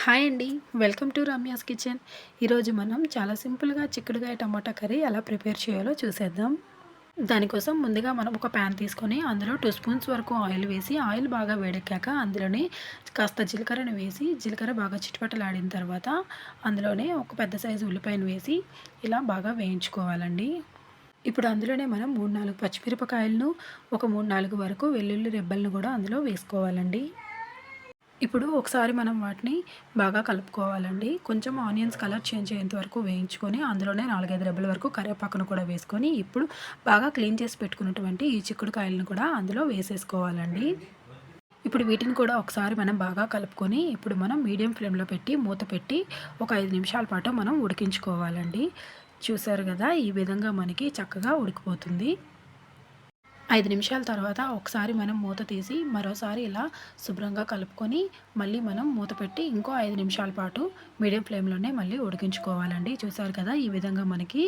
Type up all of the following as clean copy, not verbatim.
Hi అండి. Welcome to Ramya's kitchen. ఈరోజు మనం చాలా సింపుల్‌గా చిక్కుడుగాయ టమాటా కర్రీ ఎలా ప్రిపేర్ చేయాలో చూసేద్దాం. దానికోసం ముందుగా మనం ఒక ప్యాన్ తీసుకొని అందులో 2 స్పూన్స్ వరకు ఆయిల్ వేసి, ఆయిల్ బాగా వేడెక్కాక అందులోనే కాస్త జీలకర్రను వేసి, జీలకర్ర బాగా చిటపటలాడిన తర్వాత అందులోనే ఒక పెద్ద సైజు ఉల్లిపాయను వేసి ఇలా బాగా వేయించుకోవాలండి. ఇప్పుడు అందులోనే మనం 3, 4 పచ్చిమిరపకాయలను, ఒక 3, 4 వరకు వెల్లుల్లి రెబ్బలను కూడా అందులో వేసుకోవాలండి. ఇప్పుడు ఒకసారి మనం వాటిని బాగా కలుపుకోవాలండి. కొంచెం ఆనియన్స్ కలర్ చేంజ్ అయ్యేంత వరకు వేయించుకొని, అందులోనే 4, 5 రెబ్బల వరకు కరివేపాకును కూడా వేసుకొని, ఇప్పుడు బాగా క్లీన్ చేసి పెట్టుకున్నటువంటి ఈ చిక్కుడుకాయలను కూడా అందులో వేసేసుకోవాలండి. ఇప్పుడు వీటిని కూడా ఒకసారి మనం బాగా కలుపుకొని, ఇప్పుడు మనం మీడియం ఫ్లేమ్‌లో పెట్టి మూత పెట్టి ఒక 5 నిమిషాల పాటు మనం ఉడికించుకోవాలండి. చూసారు గదా! ఈ విధంగా మనకి చక్కగా ఉడికిపోతుంది. 5 నిమిషాల తర్వాత ఒకసారి మనం మూత తీసి మరోసారి ఇలా శుభ్రంగా కలుపుకొని మళ్ళీ మనం మూత పెట్టి ఇంకో 5 నిమిషాల పాటు మీడియం ఫ్లేమ్‌లోనే మళ్ళీ ఉడికించుకోవాలండి. చూసారు కదా! ఈ విధంగా మనకి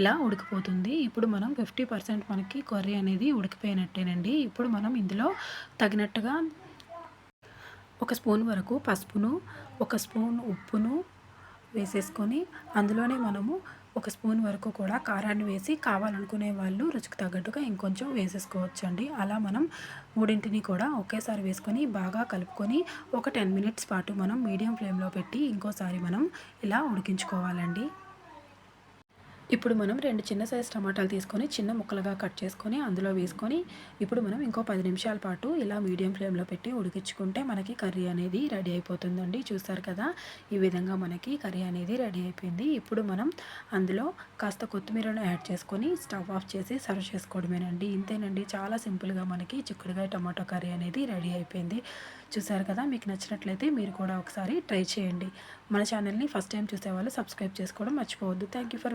ఇలా ఉడికిపోతుంది. ఇప్పుడు మనం 50% మనకి కర్రీ అనేది ఉడికిపోయినట్టేనండి. ఇప్పుడు మనం ఇందులో తగినట్టుగా ఒక స్పూన్ వరకు పసుపును, ఒక స్పూన్ ఉప్పును వేసేసుకొని అందులోనే మనము ఒక స్పూన్ వరకు కూడా కారాన్ని వేసి, కావాలనుకునే వాళ్ళు రుచికి తగ్గట్టుగా ఇంకొంచెం వేసేసుకోవచ్చండి. అలా మనం మూడింటిని కూడా ఒకేసారి వేసుకొని బాగా కలుపుకొని ఒక 10 మినిట్స్ పాటు మనం మీడియం ఫ్లేమ్‌లో పెట్టి ఇంకోసారి మనం ఇలా ఉడికించుకోవాలండి. ఇప్పుడు మనం 2 చిన్న సైజ్ టమాటాలు తీసుకొని చిన్న ముక్కలుగా కట్ చేసుకొని అందులో వేసుకొని ఇప్పుడు మనం ఇంకో 10 నిమిషాల పాటు ఇలా మీడియం ఫ్లేమ్‌లో పెట్టి ఉడికించుకుంటే మనకి కర్రీ అనేది రెడీ అయిపోతుందండి. చూసారు కదా! ఈ విధంగా మనకి కర్రీ అనేది రెడీ అయిపోయింది. ఇప్పుడు మనం అందులో కాస్త కొత్తిమీరను యాడ్ చేసుకొని స్టవ్ ఆఫ్ చేసి సర్వ్ చేసుకోవడమేనండి. ఇంతేనండి, చాలా సింపుల్‌గా మనకి చిక్కుడుగాయ టమాటో కర్రీ అనేది రెడీ అయిపోయింది. చూసారు కదా! మీకు నచ్చినట్లయితే మీరు కూడా ఒకసారి ట్రై చేయండి. మన ఛానల్‌ని ఫస్ట్ టైం చూసేవాళ్ళు సబ్స్క్రైబ్ చేసుకోవడం మర్చిపోవద్దు. Thank you for